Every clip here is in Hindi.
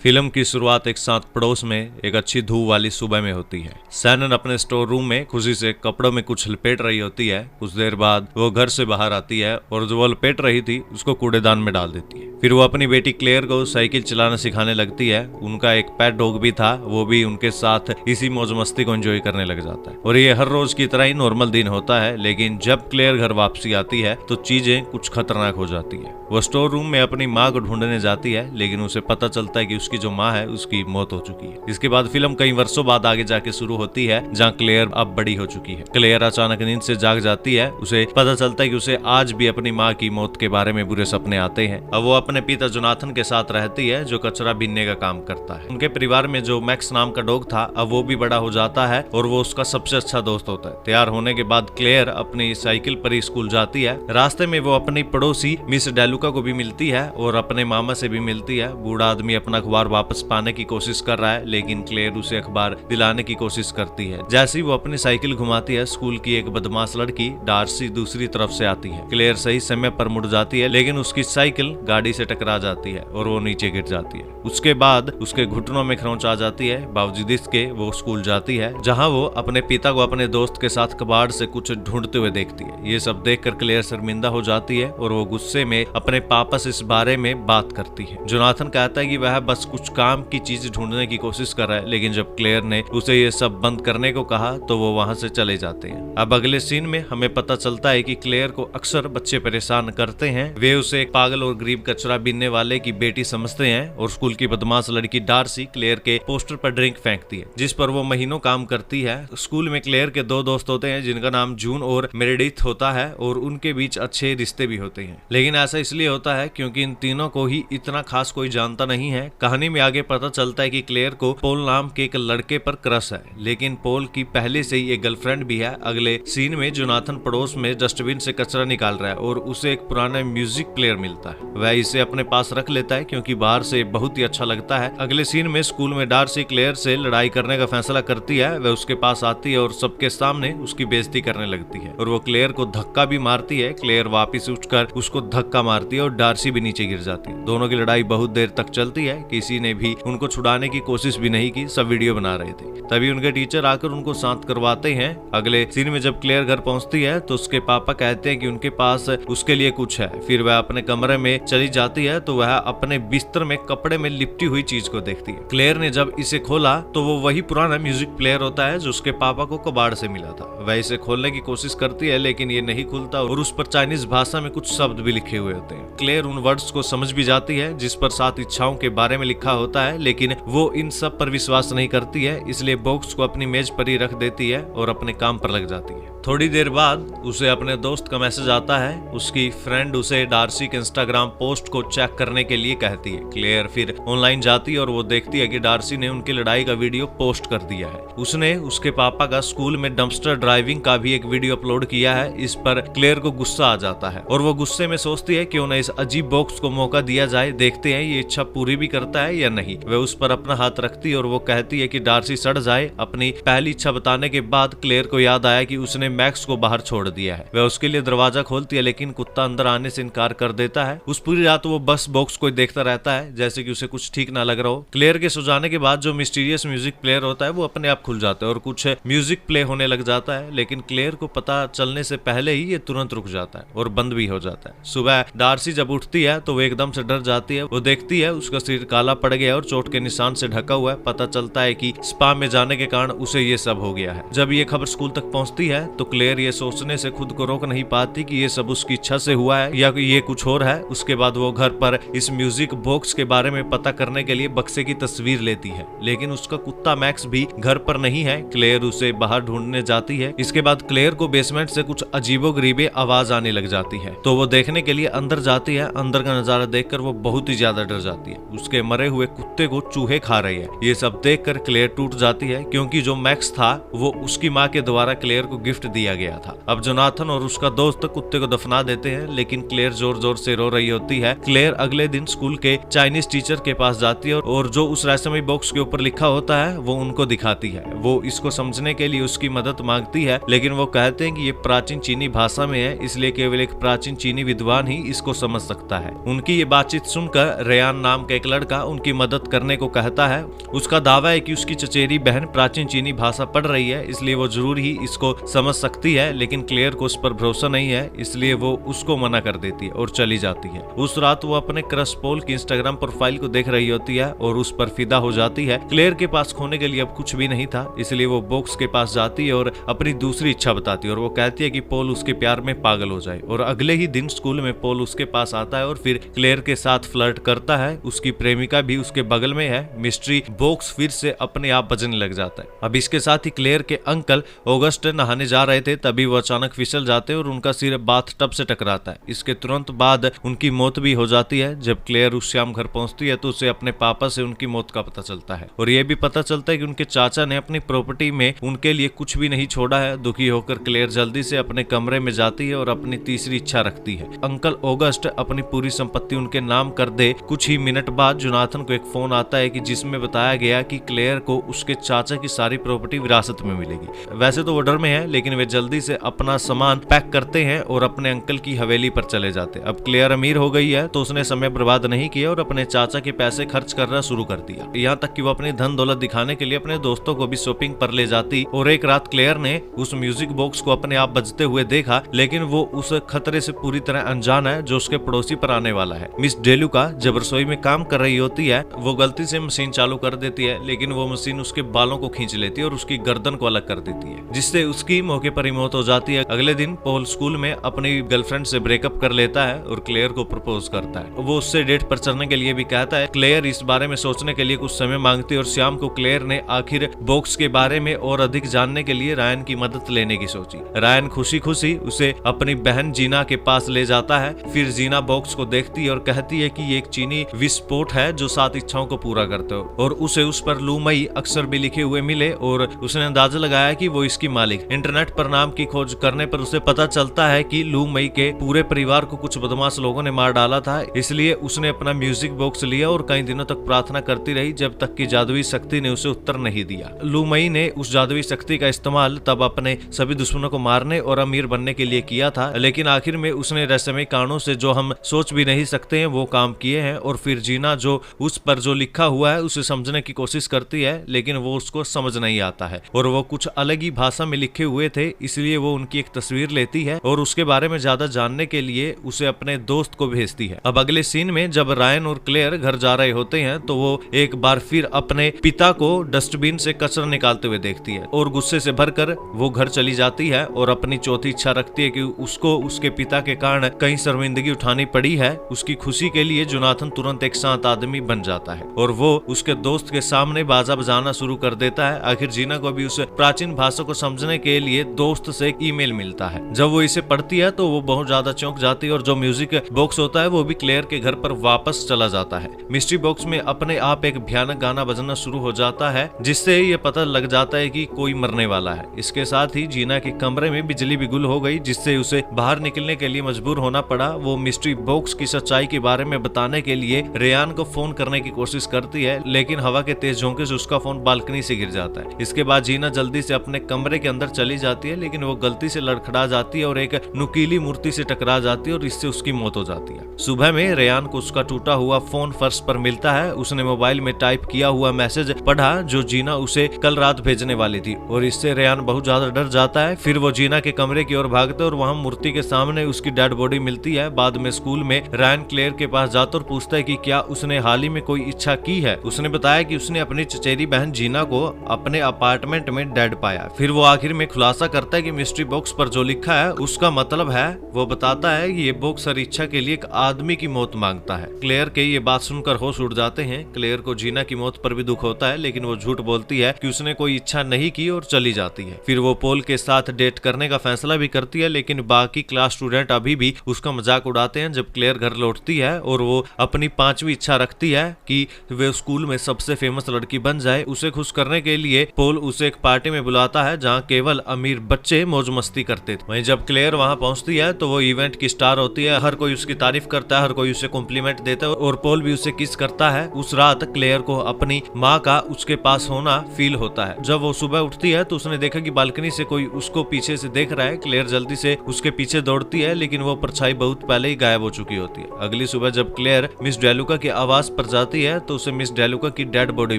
फिल्म की शुरुआत एक साथ पड़ोस में एक अच्छी धूप वाली सुबह में होती है। शैनन अपने स्टोर रूम में खुशी से कपड़ों में कुछ लपेट रही होती है। कुछ देर बाद वो घर से बाहर आती है और जो वो लपेट रही थी उसको कूड़ेदान में डाल देती है। फिर वो अपनी बेटी क्लेयर को साइकिल चलाना सिखाने लगती है। उनका एक पेट डॉग भी था, वो भी उनके साथ इसी मौज मस्ती को एंजॉय करने लग जाता है और ये हर रोज की तरह ही नॉर्मल दिन होता है। लेकिन जब क्लेयर घर वापसी आती है तो चीजें कुछ खतरनाक हो जाती है। वो स्टोर रूम में अपनी माँ को ढूंढने जाती है, लेकिन उसे पता चलता है कि उसकी जो माँ है उसकी मौत हो चुकी है। इसके बाद फिल्म कई वर्षों बाद आगे जाके शुरू होती है, जहाँ क्लेयर अब बड़ी हो चुकी है। क्लेयर अचानक नींद से जाग जाती है। उसे पता चलता है कि उसे आज भी अपनी माँ की मौत के बारे में बुरे सपने आते हैं। अब वो अपने पिता जोनाथन के साथ रहती है, जो कचरा बीनने का काम करता है। उनके परिवार में जो मैक्स नाम का डॉग था, अब वो भी बड़ा हो जाता है और वो उसका सबसे अच्छा दोस्त होता है। तैयार होने के बाद क्लेयर अपनी साइकिल पर ही स्कूल जाती है। रास्ते में वो अपनी पड़ोसी मिस डेलुका को भी मिलती है और अपने मामा से भी मिलती है। बूढ़ा आदमी अपना अखबार वापस पाने की कोशिश कर रहा है, लेकिन क्लेयर उसे अखबार दिलाने की कोशिश करती है। जैसे ही वो अपनी साइकिल घुमाती है, स्कूल की एक बदमाश लड़की डार्सी दूसरी तरफ से आती है। क्लेयर सही समय पर मुड़ जाती है, लेकिन उसकी साइकिल गाड़ी से टकरा जाती है और वो नीचे गिर जाती है। उसके बाद उसके घुटनों में खरोंच आ जाती है। बावजूद इसके वो स्कूल जाती है, जहाँ वो अपने पिता को अपने दोस्त के साथ कबाड़ से कुछ ढूंढते हुए देखती है। ये सब देखकर क्लेयर शर्मिंदा हो जाती है और वो गुस्से में अपने पापा से इस बारे में बात करती है। जोनाथन कहता है कि वह बस कुछ काम की चीज ढूंढने की कोशिश कर रहा है, लेकिन जब क्लेयर ने उसे ये सब बंद करने को कहा तो वो वहां से चले जाते हैं। अब अगले सीन में हमें पता चलता है कि क्लेयर को अक्सर बच्चे परेशान करते हैं। वे उसे एक पागल और गरीब कचरा बीनने वाले की बेटी समझते हैं और स्कूल की बदमाश लड़की डार्सी क्लेयर के पोस्टर पर ड्रिंक फेंकती है, जिस पर वो महीनों काम करती है। स्कूल में क्लेयर के दो दोस्त होते हैं, जिनका नाम जून और मेरेडिथ होता है और उनके बीच अच्छे रिश्ते भी होते हैं। लेकिन ऐसा इसलिए होता है क्योंकि इन तीनों को ही इतना खास कोई जानता नहीं है। कहानी में आगे पता चलता है कि क्लेयर को पॉल नाम के एक लड़के पर क्रश है, लेकिन पॉल की पहले से ही एक गर्लफ्रेंड भी है। अगले सीन में जोनाथन पड़ोस में डस्टबिन से कचरा निकाल रहा है और उसे एक पुराना म्यूजिक प्लेयर मिलता है। वह इसे अपने पास रख लेता है क्योंकि बाहर से बहुत ही अच्छा लगता है। अगले सीन में स्कूल में डार्सी क्लेयर से लड़ाई करने का फैसला करती है। वह उसके पास आती है और सबके सामने उसकी बेइज्जती करने लगती है और वो क्लेयर को धक्का भी मारती है। क्लेयर वापिस उठकर उसको धक्का मारती है और डार्सी भी नीचे गिर जाती है। दोनों की लड़ाई बहुत देर तक चलती है। किसी ने भी उनको छुड़ाने की कोशिश भी नहीं की, सब वीडियो बना रहे थे। तभी उनके टीचर आकर उनको शांत करवाते हैं। अगले सीन में जब क्लेयर घर पहुंचती है तो उसके पापा कहते हैं कि उनके पास उसके लिए कुछ है। फिर वह अपने कमरे में चली जाती है तो वह अपने बिस्तर में कपड़े में लिपटी हुई चीज को देखती है। क्लेयर ने जब इसे खोला तो वो वही पुराना म्यूजिक प्लेयर होता है जो उसके पापा को कबाड़ से मिला था। वह इसे खोलने की कोशिश करती है, लेकिन ये नहीं खुलता और उस पर चाइनीज भाषा में कुछ शब्द भी लिखे हुए होते हैं। क्लेयर उन वर्ड्स को समझ भी जाती है जिस पर 7 इच्छाओं के बारे में लिखा होता है, लेकिन वो इन सब पर विश्वास नहीं करती है, इसलिए बॉक्स को अपनी मेज पर ही रख देती है और अपने काम पर लग जाती है। थोड़ी देर बाद उसे अपने दोस्त का मैसेज आता है। उसकी फ्रेंड उसे डार्सी के इंस्टाग्राम पोस्ट को चेक करने के लिए कहती है। क्लेयर फिर ऑनलाइन जाती है और वो देखती है कि डार्सी ने उनकी लड़ाई का वीडियो पोस्ट कर दिया है। उसने उसके पापा का स्कूल में डंपस्टर ड्राइविंग का भी एक वीडियो अपलोड किया है। इस पर क्लेयर को गुस्सा आ जाता है और वो गुस्से में सोचती है कि उन्हें इस अजीब बॉक्स को मौका दिया जाए, देखते हैं ये इच्छा पूरी भी करता है या नहीं। वह उस पर अपना हाथ रखती है और वो कहती है कि डार्सी सड़ जाए। अपनी पहली इच्छा बताने के बाद क्लेयर को याद आया कि उसने मैक्स को बाहर छोड़ दिया है। वह उसके लिए दरवाजा खोलती है, लेकिन कुत्ता अंदर आने से इनकार कर देता है। उस पूरी रात वो बस बॉक्स को देखता रहता है, जैसे कि उसे कुछ ठीक ना लग रहा हो। क्लेयर के सो जाने के बाद जो मिस्टीरियस म्यूजिक प्लेयर होता है वो अपने आप खुल जाता है और कुछ म्यूजिक प्ले होने लग जाता है, लेकिन क्लेयर को पता चलने से पहले ही ये तुरंत रुक जाता है और बंद भी हो जाता है। सुबह डार्सी जब उठती है तो वो एकदम से डर जाती है। वो देखती है उसका सिर काला पड़ गया और चोट के निशान से ढका हुआ है। पता चलता है कि स्पा में जाने के कारण उसे ये सब हो गया है। जब ये खबर स्कूल तक पहुंचती है तो क्लेयर ये सोचने से खुद को रोक नहीं पाती कि ये सब उसकी इच्छा से हुआ है या ये कुछ और है। उसके बाद वो घर पर इस म्यूजिक बॉक्स के बारे में पता करने के लिए बक्से की तस्वीर लेती है, लेकिन उसका कुत्ता मैक्स भी घर पर नहीं है। क्लेयर उसे बाहर ढूंढने जाती है। इसके बाद क्लेयर को बेसमेंट से कुछ अजीबोगरीबे आवाज आने लग जाती है, तो वो देखने के लिए अंदर जाती है। अंदर का नजारा देखकर वो बहुत ही ज्यादा डर जाती है। उसके मरे हुए कुत्ते को चूहे खा रहे हैं। ये सब देखकर क्लेयर टूट जाती है, क्योंकि जो मैक्स था वो उसकी माँ के द्वारा क्लेयर को गिफ्ट दिया गया था। अब जोनाथन और उसका दोस्त कुत्ते को दफना देते हैं, लेकिन क्लेयर जोर जोर से रो रही होती है। क्लेयर अगले दिन स्कूल के चाइनीज टीचर के पास जाती है और जो उस रहस्यमय बॉक्स के ऊपर लिखा होता है वो उनको दिखाती है। वो इसको समझने के लिए उसकी मदद मांगती है, लेकिन वो कहते हैं कि ये प्राचीन चीनी भाषा में है, इसलिए केवल एक प्राचीन चीनी विद्वान ही इसको समझ सकता है। उनकी ये बातचीत सुनकर रेयान नाम का एक लड़का उनकी मदद करने को कहता है। उसका दावा है कि उसकी चचेरी बहन प्राचीन चीनी भाषा पढ़ रही है, इसलिए वो जरूर ही इसको समझ सकती है, लेकिन क्लेयर को उस पर भरोसा नहीं है, इसलिए वो उसको मना कर देती है और चली जाती है। उस रात वो अपने क्रश पोल की इंस्टाग्राम प्रोफाइल को देख रही होती है और उस पर फिदा हो जाती है। क्लेयर के पास खोने के लिए अब कुछ भी नहीं था, इसलिए वो बॉक्स के पास जाती है और अपनी दूसरी इच्छा बताती है और वो कहती है कि पोल उसके प्यार में पागल हो जाए। और अगले ही दिन स्कूल में पोल उसके पास आता है और फिर क्लेयर के साथ फ्लर्ट करता है। उसकी प्रेमिका भी उसके बगल में है। मिस्ट्री बॉक्स फिर से अपने आप बजने लग जाता है। अब इसके साथ ही क्लेयर के अंकल ऑगस्ट नहाने जा रहे थे, तभी वो अचानक फिसल जाते हैं और उनका सिर बाथ टब से टकराता है। इसके तुरंत बाद उनकी मौत भी हो जाती है। जब क्लेयर उस शाम घर पहुंचती है तो उसे अपने पापा से उनकी मौत का पता चलता है और ये भी पता चलता है कि उनके चाचा ने अपनी प्रॉपर्टी में उनके लिए कुछ भी नहीं छोड़ा है। दुखी होकर क्लेयर जल्दी से अपने कमरे में जाती है और अपनी तीसरी इच्छा रखती है, अंकल ऑगस्ट अपनी पूरी संपत्ति उनके नाम कर दे। कुछ ही मिनट बाद जोनाथन को एक फोन आता है कि जिसमें बताया गया कि क्लेयर को उसके चाचा की सारी प्रॉपर्टी विरासत में मिलेगी। वैसे तो वो डर में है, लेकिन वे जल्दी से अपना सामान पैक करते हैं और अपने अंकल की हवेली पर चले जाते हैं। अब क्लेयर अमीर हो गई है तो उसने समय बर्बाद नहीं किया और अपने चाचा के पैसे खर्च करना शुरू कर दिया। यहाँ तक कि वो अपनी धन दौलत दिखाने के लिए अपने दोस्तों को भी शॉपिंग पर ले जाती। और एक रात क्लेयर ने उस म्यूजिक बॉक्स को अपने आप बजते हुए देखा, लेकिन वो उस खतरे से पूरी तरह अनजान है जो उसके पड़ोसी पर आने वाला है। मिस डेलुका जब रसोई में काम कर रही होती है, वो गलती से मशीन चालू कर देती है, लेकिन वो मशीन उसके बालों को खींच लेती है और उसकी गर्दन को अलग कर देती है, जिससे उसकी मौके पर ही मौत हो जाती है। अगले दिन पॉल स्कूल में अपनी गर्लफ्रेंड से ब्रेकअप कर लेता है और क्लेयर को प्रपोज करता है। वो उससे डेट पर चलने के लिए भी कहता है। क्लेयर इस बारे में सोचने के लिए कुछ समय मांगती है और शाम को क्लेयर ने आखिर बॉक्स के बारे में और अधिक जानने के लिए रायन की मदद लेने की सोची। रायन खुशी खुशी उसे अपनी बहन जीना के पास ले जाता है। फिर जीना बॉक्स को देखती है और कहती है कि ये एक चीनी विस्फोट है जो 7 इच्छाओं को पूरा करते हो, और उसे उस पर लूमई अक्षर भी लिखे हुए मिले और उसने अंदाजा लगाया कि वो इसकी मालिक। इंटरनेट पर नाम की खोज करने पर उसे पता चलता है कि लूमई के पूरे परिवार को कुछ बदमाश लोगों ने मार डाला था, इसलिए उसने अपना म्यूजिक बॉक्स लिया और कई दिनों तक प्रार्थना करती रही जब तक कि जादुई शक्ति ने उसे उत्तर नहीं दिया। लूमई ने उस जादुई शक्ति का इस्तेमाल तब अपने सभी दुश्मनों को मारने और अमीर बनने के लिए किया था, लेकिन आखिर में उसने रहस्यमय कारणों से जो हम सोच भी नहीं सकते हैं वो काम किए हैं। और फिर जीना जो उस पर जो लिखा हुआ है उसे समझने की कोशिश करती है, लेकिन वो उसको समझ नहीं आता है और वो कुछ अलग ही भाषा में लिखे हुए थे, इसलिए वो उनकी एक तस्वीर लेती है और उसके बारे में ज्यादा जानने के लिए उसे अपने दोस्त को भेजती है। अब अगले सीन में जब रायन और क्लेयर घर जा रहे होते हैं तो वो एक बार फिर अपने पिता को डस्टबिन से कचरा निकालते हुए देखती है और गुस्से से भरकर वो घर चली जाती है और अपनी चौथी इच्छा रखती है कि उसको उसके पिता के कारण कहीं शर्मिंदगी उठानी पड़ी है। उसकी खुशी के लिए जोनाथन तुरंत एक शांत आदमी बन जाता है और वो उसके दोस्त के सामने बाजा बजाना शुरू कर देता है। आखिर जीना को भी उस प्राचीन भाषा को समझने के लिए दोस्त से एक ईमेल मिलता है। जब वो इसे पढ़ती है तो वो बहुत ज्यादा चौंक जाती है और जो म्यूजिक बॉक्स होता है वो भी क्लेयर के घर पर वापस चला जाता है। मिस्ट्री बॉक्स में अपने आप एक भयानक गाना बजना शुरू हो जाता है, जिससे ये पता लग जाता है कि कोई मरने वाला है। इसके साथ ही जीना के कमरे में बिजली भी गुल हो गई, जिससे उसे बाहर निकलने के लिए मजबूर होना पड़ा। वो मिस्ट्री बॉक्स की सच्चाई के बारे में बताने के लिए रेयान को फोन करने की कोशिश करती है, लेकिन हवा के तेज झोंके से उसका फोन बालकनी से गिर जाता है। इसके बाद जीना जल्दी से अपने कमरे के अंदर चली जाती है, लेकिन वो गलती से लड़खड़ा जाती है और एक नुकीली मूर्ति से टकरा जाती है और इससे उसकी मौत हो जाती है। सुबह में रेयान को उसका टूटा हुआ फोन फर्श पर मिलता है। उसने मोबाइल में टाइप किया हुआ मैसेज पढ़ा जो जीना उसे कल रात भेजने वाली थी और इससे रेयान बहुत ज्यादा डर जाता है। फिर वो जीना के कमरे की ओर भागते और वहाँ मूर्ति के सामने उसकी डेड बॉडी मिलती है। बाद में स्कूल में रायन क्लेयर के पास जाता और पूछता है कि क्या उसने हाल ही में कोई इच्छा की है। उसने बताया कि उसने अपनी चचेरी बहन जीना को अपने अपार्टमेंट में डेड पाया। फिर वो आखिर में खुलासा करता है कि मिस्ट्री बॉक्स पर जो लिखा है उसका मतलब है। वो बताता है कि ये बॉक्स हर इच्छा के लिए एक आदमी की मौत मांगता है। क्लेयर के ये बात सुनकर होश उड़ जाते हैं। क्लेयर को जीना की मौत पर भी दुख होता है, लेकिन वो झूठ बोलती है कि उसने कोई इच्छा नहीं की और चली जाती है। फिर वो पोल के साथ डेट करने का फैसला भी करती है, लेकिन बाकी क्लास स्टूडेंट अभी भी उसका मजाक उड़ाते हैं। जब क्लेयर घर लौटती है और वो अपनी 5वीं इच्छा रखती है कि वे स्कूल में सबसे फेमस लड़की बन जाए, उसे खुश करने के लिए पोल उसे एक पार्टी में बुलाता है जहाँ केवल अमीर सिर्फ बच्चे मौज मस्ती करते थे। वहीं जब क्लेयर वहां पहुंचती है तो वो इवेंट की स्टार होती है, हर कोई उसकी तारीफ करता है, हर कोई उसे कॉम्प्लीमेंट देता है और पोल भी उसे किस करता है। उस रात क्लेयर को अपनी माँ का उसके पास होना फील होता है। जब वो सुबह उठती है तो उसने देखा कि बालकनी से कोई उसको पीछे से देख रहा है। क्लेयर जल्दी से उसके पीछे दौड़ती है, लेकिन वो परछाई बहुत पहले ही गायब हो चुकी होती है। अगली सुबह जब क्लेयर मिस डेलुका के आवास पर जाती है तो उसे मिस डेलुका की डेड बॉडी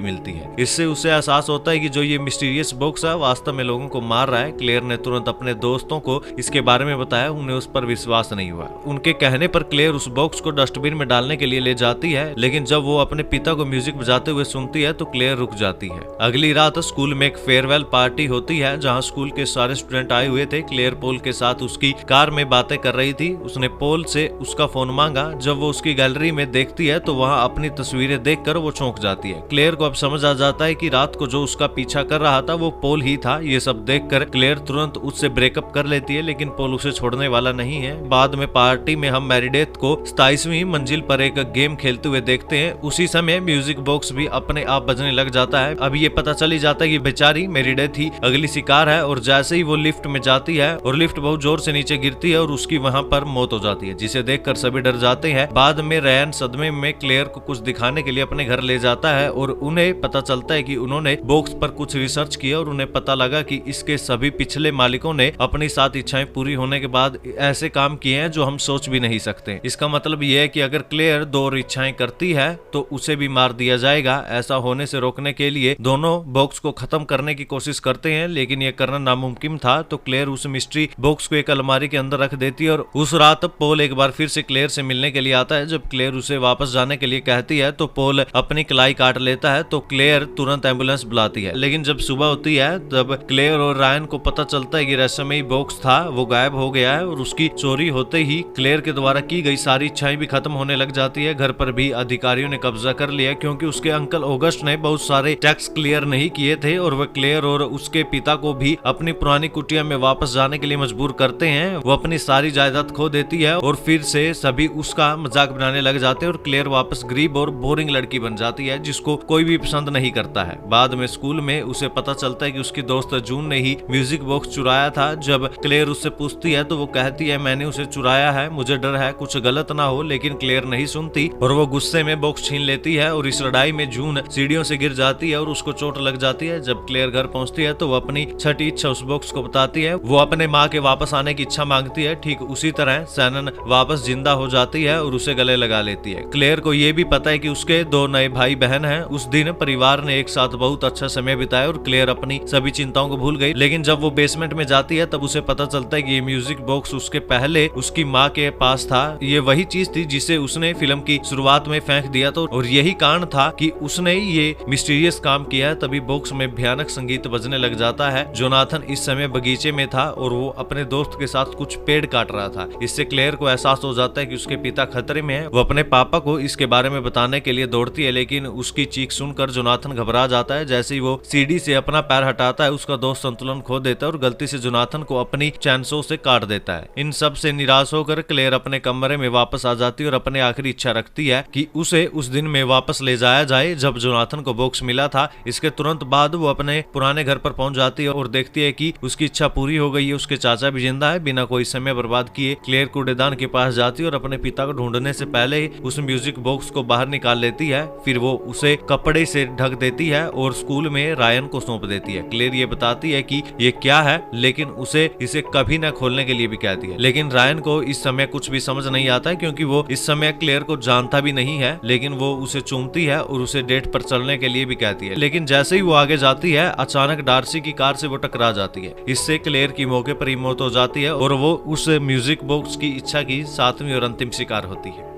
मिलती है। इससे उसे एहसास होता है कि जो ये मिस्टीरियस बॉक्स है वास्तव में लोगों को मार रहा है। क्लेयर ने तुरंत अपने दोस्तों को इसके बारे में बताया, उन्हें उस पर विश्वास नहीं हुआ। उनके कहने पर क्लेयर उस बॉक्स को डस्टबिन में डालने के लिए ले जाती है, लेकिन जब वो अपने पिता को म्यूजिक बजाते हुए सुनती है तो क्लेयर रुक जाती है। अगली रात स्कूल में एक फेयरवेल पार्टी होती है जहाँ स्कूल के सारे स्टूडेंट आए हुए थे। क्लेयर पोल के साथ उसकी कार में बातें कर रही थी। उसने पोल से उसका फोन मांगा। जब वो उसकी गैलरी में देखती है तो वहाँ अपनी तस्वीरें देखकर वो चौंक जाती है। क्लेयर को अब समझ आ जाता है कि रात को जो उसका पीछा कर रहा था वो पोल ही था। ये सब देखकर क्लेयर तुरंत उससे ब्रेकअप कर लेती है, लेकिन पोल उसे छोड़ने वाला नहीं है। बाद में पार्टी में हम मेरिडेथ को 27वीं मंजिल पर एक गेम खेलते हुए देखते हैं। उसी समय म्यूजिक बॉक्स भी अपने आप बजने लग जाता है। अब ये पता चल ही जाता है कि बेचारी मेरिडेथ ही अगली शिकार है और जैसे ही वो लिफ्ट में जाती है और लिफ्ट बहुत जोर से नीचे गिरती है और उसकी वहां पर मौत हो जाती है, जिसे देखकर सभी डर जाते हैं। बाद में रैन सदमे में क्लेयर को कुछ दिखाने के लिए अपने घर ले जाता है और उन्हें पता चलता है कि उन्होंने बॉक्स पर कुछ रिसर्च किया और उन्हें पता लगा कि इसके सभी पिछले मालिकों ने अपनी 7 इच्छाएं पूरी होने के बाद ऐसे काम किए हैं जो हम सोच भी नहीं सकते। इसका मतलब यह है कि अगर क्लेयर 2 और इच्छाएं करती है तो उसे भी मार दिया जाएगा। ऐसा होने से रोकने के लिए दोनों बॉक्स को खत्म करने की कोशिश करते हैं, लेकिन यह करना नामुमकिन था। तो क्लेयर उस मिस्ट्री बॉक्स को एक अलमारी के अंदर रख देती है और उस रात पोल एक बार फिर से क्लेयर से मिलने के लिए आता है। जब क्लेयर उसे वापस जाने के लिए कहती है तो पोल अपनी कलाई काट लेता है, तो क्लेयर तुरंत एम्बुलेंस बुलाती है। लेकिन जब सुबह होती है तब क्लेयर और रायन को पता चलता है कि रहस्यमयी बॉक्स था वो गायब हो गया है और उसकी चोरी होते ही क्लेयर के द्वारा की गई सारी इच्छाएं भी खत्म होने लग जाती है। घर पर भी अधिकारियों ने कब्जा कर लिया क्योंकि उसके अंकल ऑगस्ट ने बहुत सारे टैक्स क्लियर नहीं किए थे और वह क्लेयर और उसके पिता को भी अपनी पुरानी कुटिया में वापस जाने के लिए मजबूर करते हैं। वो अपनी सारी जायदाद खो देती है और फिर से सभी उसका मजाक बनाने लग जाते हैं और क्लेयर वापस गरीब और बोरिंग लड़की बन जाती है जिसको कोई भी पसंद नहीं करता है। बाद में स्कूल में उसे पता चलता है कि उसकी दोस्त जून ने ही म्यूजिक बॉक्स चुराया था। जब क्लेयर उससे पूछती है तो वो कहती है मैंने उसे चुराया है, मुझे डर है कुछ गलत ना हो, लेकिन क्लेयर नहीं सुनती और वो गुस्से में बॉक्स छीन लेती है और इस लड़ाई में जून सीढ़ियों से गिर जाती है और उसको चोट लग जाती है। जब क्लेयर घर पहुंचती है तो वो अपनी छठी इच्छा उस बॉक्स को बताती है। वो अपने माँ के वापस आने की इच्छा मांगती है। ठीक उसी तरह सैनन वापस जिंदा हो जाती है और उसे गले लगा लेती है। क्लेयर को ये भी पता है कि उसके 2 नए भाई बहन हैं। उस दिन परिवार ने एक साथ बहुत अच्छा समय बिताया और क्लेयर अपनी सभी चिंताओं को भूल गई। लेकिन जब वो बेसमेंट में जाती है तब उसे पता चलता है कि ये म्यूजिक बॉक्स उसके पहले उसकी माँ के पास था। ये वही चीज थी जिसे उसने फिल्म की शुरुआत में फेंक दिया था और यही कारण था कि उसने ये मिस्टीरियस काम किया है। तभी बॉक्स में भयानक संगीत बजने लग जाता है। जोनाथन इस समय बगीचे में था और वो अपने दोस्त के साथ कुछ पेड़ काट रहा था। इससे क्लेयर को एहसास हो जाता है कि उसके पिता खतरे में है। वो अपने पापा को इसके बारे में बताने के लिए दौड़ती है, लेकिन उसकी चीख सुनकर जोनाथन घबरा जाता है। जैसे ही वो सीढ़ी से अपना पैर हटाता है उसका दोस्त संतुलन खो देता है और गलती से जोनाथन को अपनी चैनसो से काट देता है। इन सब से निराश होकर क्लेयर अपने कमरे में वापस आ जाती है और अपने आखिरी इच्छा रखती है कि उसे उस दिन में वापस ले जाया जाए जब जोनाथन को बॉक्स मिला था। इसके तुरंत बाद वो अपने पुराने घर पर पहुंच जाती है और देखती है कि उसकी इच्छा पूरी हो गई है, उसके चाचा भी जिंदा है। बिना कोई समय बर्बाद किए क्लेयर कूड़ेदान के पास जाती है और अपने पिता को ढूंढने से पहले ही उस म्यूजिक बॉक्स को बाहर निकाल लेती है। फिर वो उसे कपड़े से ढक देती है और स्कूल में रायन को सौंप देती है। क्लेयर ये बताती है कि ये क्या है, लेकिन उसे इसे कभी न खोलने के लिए भी कहती है। लेकिन रायन को इस समय कुछ भी समझ नहीं आता है क्योंकि वो इस समय क्लेयर को जानता भी नहीं है। लेकिन वो उसे चूमती है और उसे डेट पर चलने के लिए भी कहती है। लेकिन जैसे ही वो आगे जाती है अचानक डार्सी की कार से वो टकरा जाती है। इससे क्लेयर की मौके पर ही मौत हो जाती है और वो उस म्यूजिक बॉक्स की इच्छा की 7वीं और अंतिम शिकार होती है।